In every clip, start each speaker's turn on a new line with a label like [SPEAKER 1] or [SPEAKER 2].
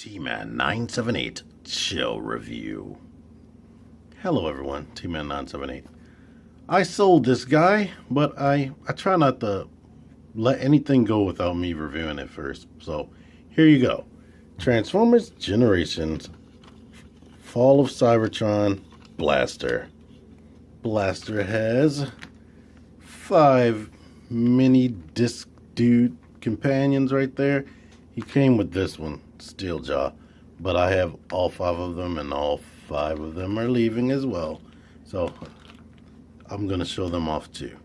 [SPEAKER 1] T-Man 978 Chill Review. Hello everyone, T-Man 978. I sold this guy, but I try not to let anything go without me reviewing it first. So here you go. Transformers Generations Fall of Cybertron Blaster. Blaster has 5 mini disc dude companions right there. He came with this one, Steeljaw, but I have all 5 of them, and all 5 of them are leaving as well. So I'm going to show them off too.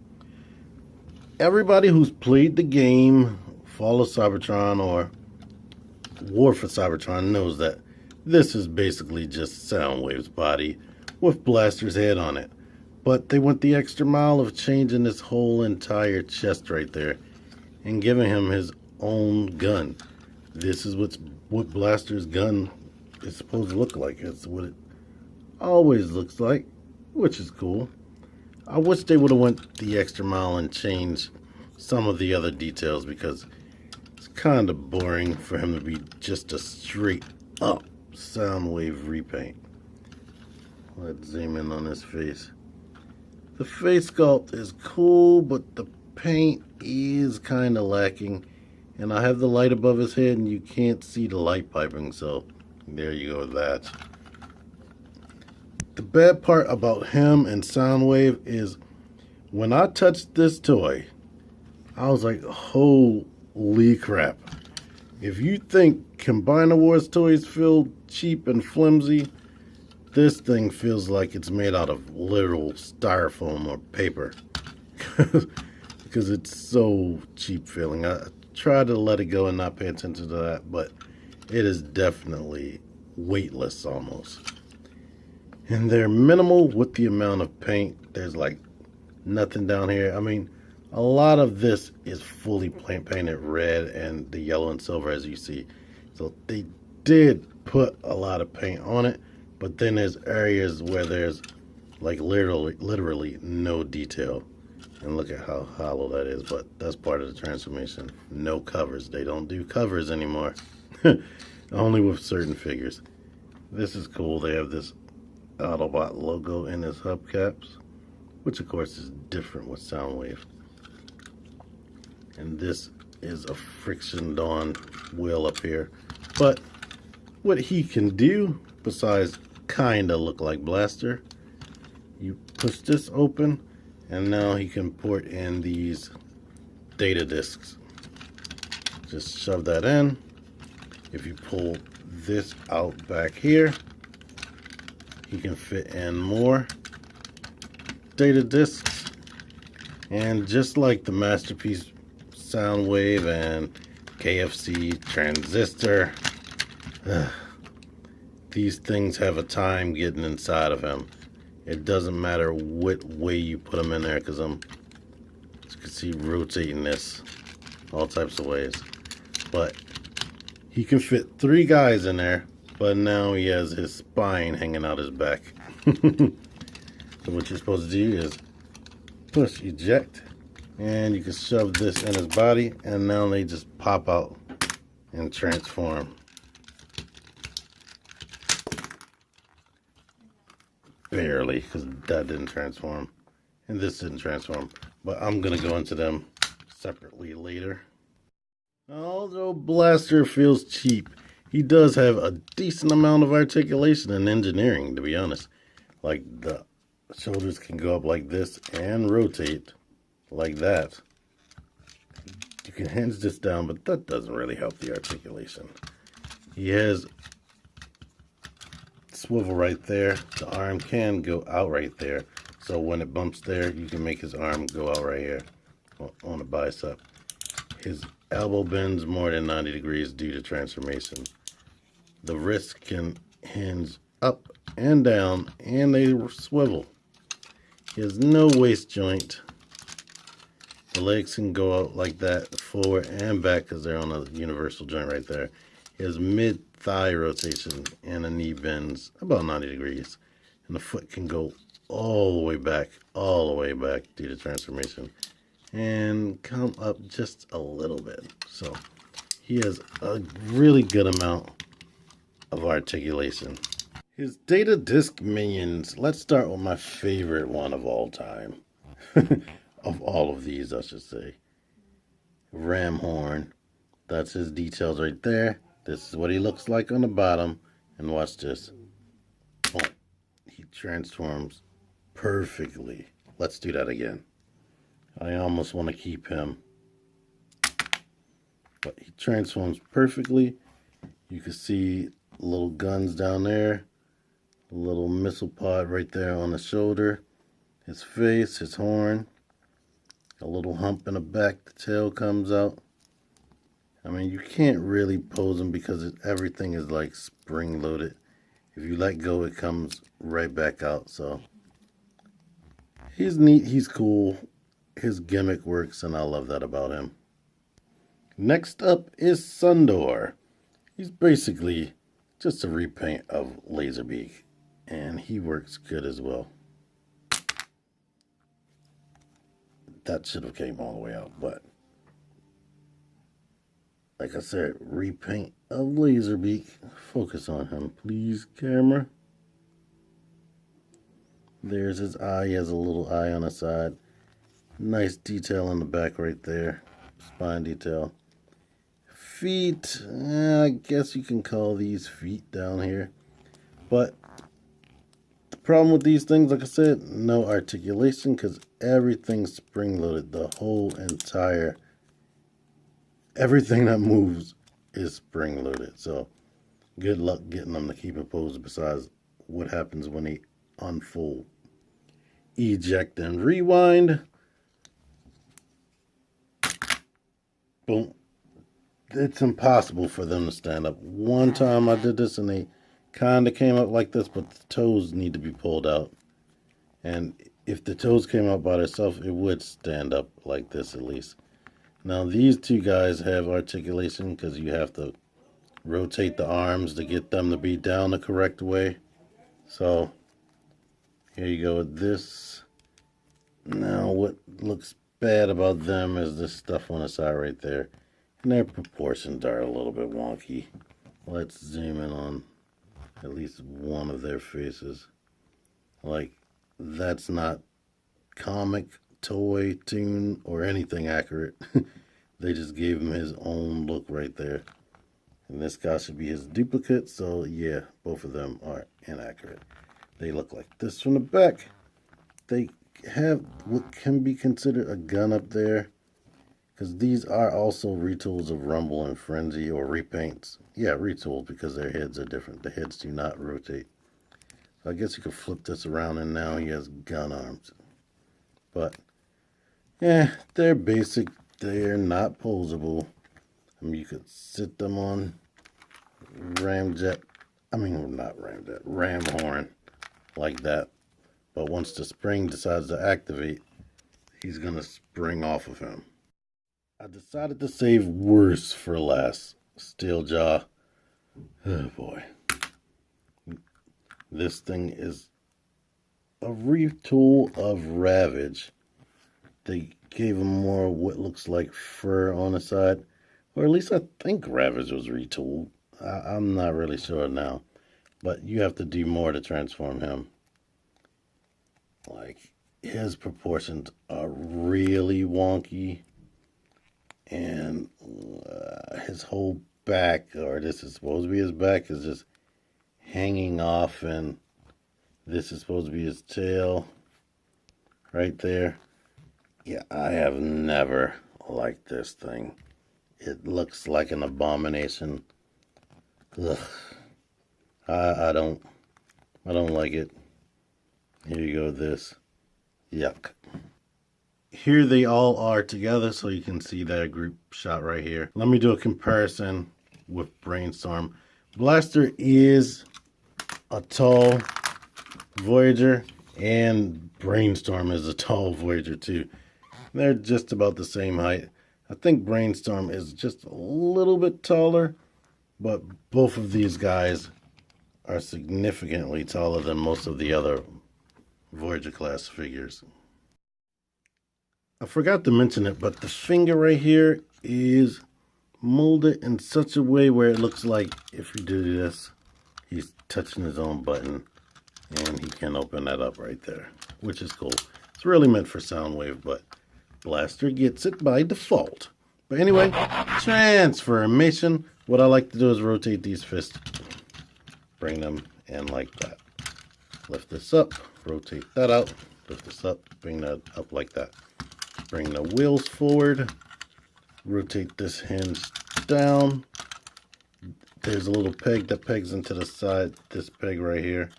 [SPEAKER 1] Everybody who's played the game Fall of Cybertron or War for Cybertron knows that this is basically just Soundwave's body with Blaster's head on it. But they went the extra mile of changing this whole entire chest right there and giving him his own gun. This is what Blaster's gun is supposed to look like. It's what it always looks like, which is cool. I wish they would have went the extra mile and changed some of the other details, because it's kind of boring for him to be just a straight up Soundwave repaint. Let's zoom in on his face. The face sculpt is cool, but the paint is kind of lacking. And I have the light above his head, and you can't see the light piping, so there you go with that. The bad part about him and Soundwave is when I touched this toy, I was like, holy crap. If you think Combiner Wars toys feel cheap and flimsy, this thing feels like it's made out of literal styrofoam or paper. Because it's so cheap feeling. I try to let it go and not pay attention to that, but it is definitely weightless almost. And they're minimal with the amount of paint. There's like nothing down here. I mean, a lot of this is fully painted red and the yellow and silver, as you see. So they did put a lot of paint on it, but then there's areas where there's like literally no detail. And look at how hollow that is, but that's part of the transformation. No covers. They don't do covers anymore. Only with certain figures. This is cool. They have this Autobot logo in his hubcaps, which of course is different with Soundwave. And this is a friction Dawn wheel up here. But what he can do, besides kinda look like Blaster, you push this open, and now he can port in these data discs. Just shove that in. If you pull this out back here, he can fit in more data discs. And just like the Masterpiece Soundwave and KFC Transistor, these things have a time getting inside of him. It doesn't matter what way you put them in there, because I'm, as you can see, rotating this all types of ways. But he can fit 3 guys in there, but now he has his spine hanging out his back. So what you're supposed to do is push eject, and you can shove this in his body, and now they just pop out and transform. Barely, because that didn't transform and this didn't transform, but I'm gonna go into them separately later. Although Blaster feels cheap, he does have a decent amount of articulation and engineering, to be honest. Like the shoulders can go up like this and rotate like that. You can hinge this down, but that doesn't really help the articulation. He has swivel right there. The arm can go out right there, so when it bumps there, you can make his arm go out right here on the bicep. His elbow bends more than 90 degrees due to transformation. The wrist can hinge up and down, and they swivel. He has no waist joint. The legs can go out like that, forward and back, because they're on a universal joint right there. He has mid-thigh rotation, and the knee bends about 90 degrees. And the foot can go all the way back due to transformation. And come up just a little bit. So he has a really good amount of articulation. His data disk minions, let's start with my favorite one of all time. Of all of these, I should say. Ramhorn. That's his details right there. This is what he looks like on the bottom. And watch this. Oh, he transforms perfectly. Let's do that again. I almost want to keep him. But he transforms perfectly. You can see little guns down there. A little missile pod right there on the shoulder. His face, his horn. A little hump in the back. The tail comes out. I mean, you can't really pose him because everything is like spring loaded. If you let go, it comes right back out. So he's neat. He's cool. His gimmick works, and I love that about him. Next up is Sundor. He's basically just a repaint of Laserbeak, and he works good as well. That should have came all the way out, but like I said, repaint of Laserbeak. Focus on him, please, camera. There's his eye. He has a little eye on the side. Nice detail in the back right there. Spine detail. Feet, I guess you can call these feet down here. But the problem with these things, like I said, no articulation because everything's spring-loaded. The whole entire, everything that moves is spring-loaded. So good luck getting them to keep it posed besides what happens when they unfold. Eject and rewind. Boom. It's impossible for them to stand up. One time I did this and they kind of came up like this, but the toes need to be pulled out. And if the toes came out by themselves, it would stand up like this at least. Now these two guys have articulation because you have to rotate the arms to get them to be down the correct way. So here you go with this. Now what looks bad about them is this stuff on the side right there. And their proportions are a little bit wonky. Let's zoom in on at least one of their faces. Like, that's not comic, toy, toon, or anything accurate. They just gave him his own look right there. And this guy should be his duplicate, so yeah, both of them are inaccurate. They look like this from the back. They have what can be considered a gun up there. Because these are also retools of Rumble and Frenzy, or repaints. Yeah, retools, because their heads are different. The heads do not rotate. So I guess you could flip this around, and now he has gun arms. But, yeah, they're basic. They're not posable. I mean, you could sit them on Ramhorn, like that. But once the spring decides to activate, he's going to spring off of him. I decided to save worse for last. Steeljaw. Oh boy. This thing is a retool of Ravage. They gave him more what looks like fur on the side. Or at least I think Ravage was retooled. I'm not really sure now. But you have to do more to transform him. Like, his proportions are really wonky. And his whole back, or this is supposed to be his back, is just hanging off, and this is supposed to be his tail right there. Yeah, I have never liked this thing. It looks like an abomination. Ugh. I don't like it. Here you go, this. Yuck. Here they all are together, so you can see that group shot right here. Let me do a comparison with Brainstorm. Blaster is a tall Voyager, and Brainstorm is a tall Voyager too. They're just about the same height. I think Brainstorm is just a little bit taller, but both of these guys are significantly taller than most of the other Voyager class figures. I forgot to mention it, but the finger right here is molded in such a way where it looks like if you do this, he's touching his own button, and he can open that up right there, which is cool. It's really meant for Soundwave, but Blaster gets it by default. But anyway, transformation. What I like to do is rotate these fists, bring them in like that. Lift this up, rotate that out, lift this up, bring that up like that. Bring the wheels forward, rotate this hinge down. There's a little peg that pegs into the side, this peg right here.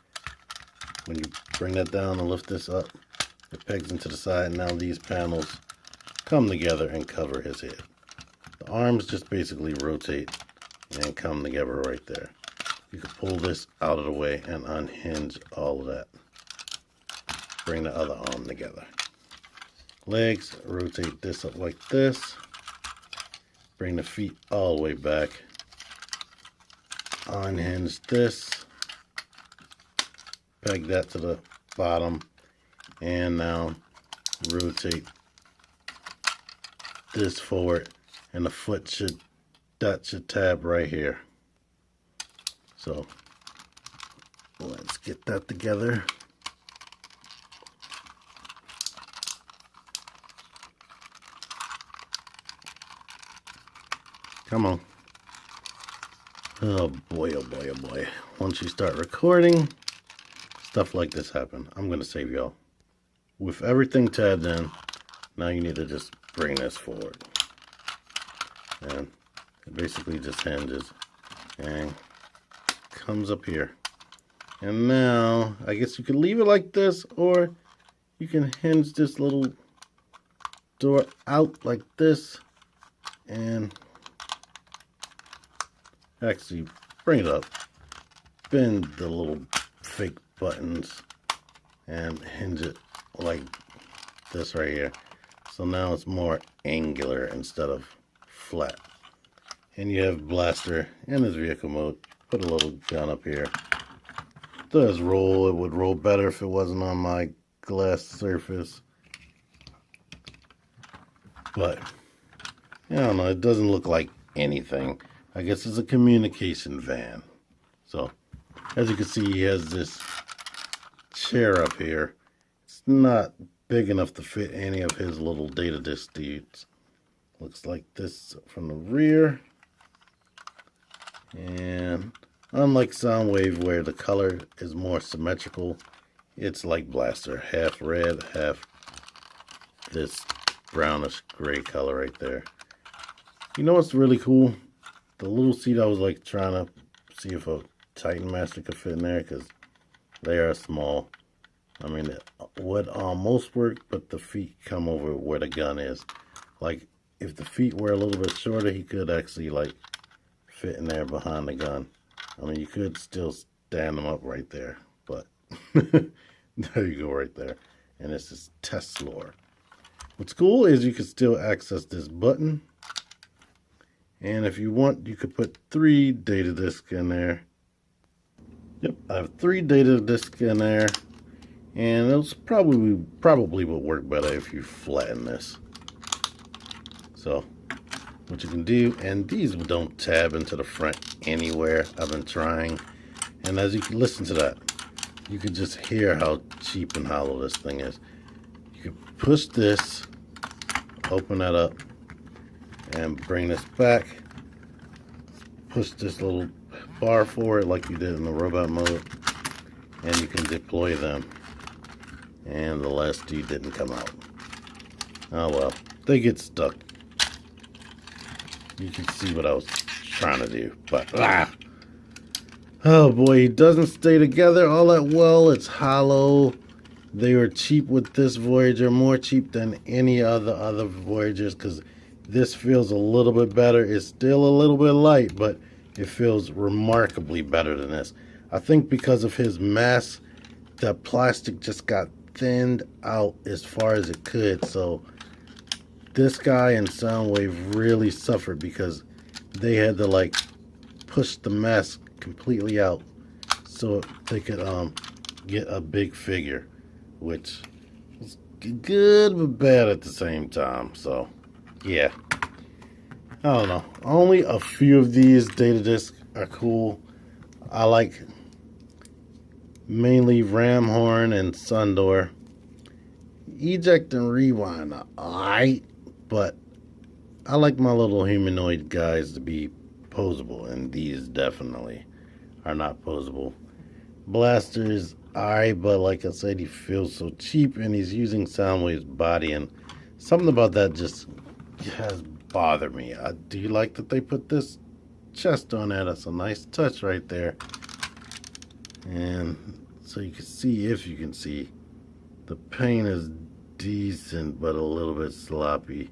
[SPEAKER 1] When you bring that down and lift this up, it pegs into the side, and now these panels come together and cover his head. The arms just basically rotate and come together right there. You can pull this out of the way and unhinge all of that. Bring the other arm together. Legs, rotate this up like this. Bring the feet all the way back. Unhinge this. Peg that to the bottom. And now rotate this forward. And the foot should tab right here. So let's get that together. Come on. Oh boy, oh boy, oh boy. Once you start recording, stuff like this happen. I'm going to save y'all. With everything tabbed in, now you need to just bring this forward. And it basically just hinges and comes up here. And now, I guess you can leave it like this, or you can hinge this little door out like this and actually bring it up, bend the little fake buttons and hinge it like this right here. So now it's more angular instead of flat. And you have Blaster in his vehicle mode. Put a little gun up here. It does roll. It would roll better if it wasn't on my glass surface. But I don't know, it doesn't look like anything. I guess it's a communication van. So as you can see, he has this chair up here. It's not big enough to fit any of his little data disk dudes. Looks like this from the rear. And unlike Soundwave, where the color is more symmetrical, it's like Blaster. Half red, half this brownish gray color right there. You know what's really cool? The little seat, I was like trying to see if a Titan Master could fit in there, because they are small. I mean, it would almost work, but the feet come over where the gun is. Like, if the feet were a little bit shorter, he could actually like fit in there behind the gun. I mean, you could still stand them up right there, but there you go right there. And this is test lore. What's cool is you can still access this button. And if you want, you could put 3 data discs in there. Yep, I have 3 data discs in there. And those probably would work better if you flatten this. So what you can do, and these don't tab into the front anywhere. I've been trying, and as you can listen to that, you can just hear how cheap and hollow this thing is. You can push this, open that up, and bring this back. Push this little bar forward like you did in the robot mode, and you can deploy them. And the last 2 didn't come out. Oh well, they get stuck. You can see what I was trying to do, but oh boy, he doesn't stay together all that well. It's hollow. They were cheap with this Voyager, more cheap than any other Voyagers, because this feels a little bit better. It's still a little bit light, but it feels remarkably better than this. I think because of his mass, the plastic just got thinned out as far as it could. So this guy and Soundwave really suffered because they had to like push the mass completely out so they could get a big figure, which was good but bad at the same time. So yeah, I don't know. Only a few of these data discs are cool. I like mainly Ramhorn and Sundor. Eject and Rewind are alright, but I like my little humanoid guys to be posable, and these definitely are not posable. Blaster's alright, but like I said, he feels so cheap, and he's using Soundwave's body, and something about that just has bothered me. Do you like that they put this chest on there? That's a nice touch right there. And so you can see, if you can see, the paint is decent, but a little bit sloppy.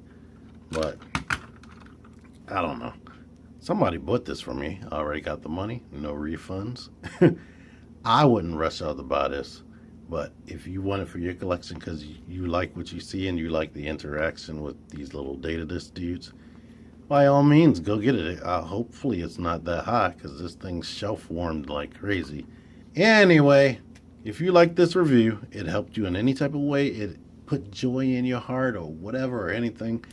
[SPEAKER 1] But I don't know. Somebody bought this for me. I already got the money. No refunds. I wouldn't rush out to buy this. But if you want it for your collection because you like what you see and you like the interaction with these little data disc dudes, by all means, go get it. Hopefully it's not that high because this thing's shelf warmed like crazy. Anyway, if you like this review, it helped you in any type of way, it put joy in your heart or whatever or anything,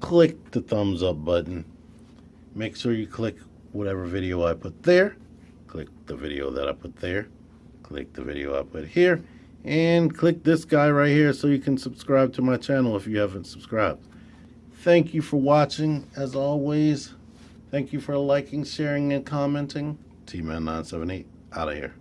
[SPEAKER 1] click the thumbs up button. Make sure you click whatever video I put there. Click the video that I put there. Click the video I put here. And click this guy right here so you can subscribe to my channel if you haven't subscribed. Thank you for watching, as always. Thank you for liking, sharing, and commenting. T-Man978, out of here.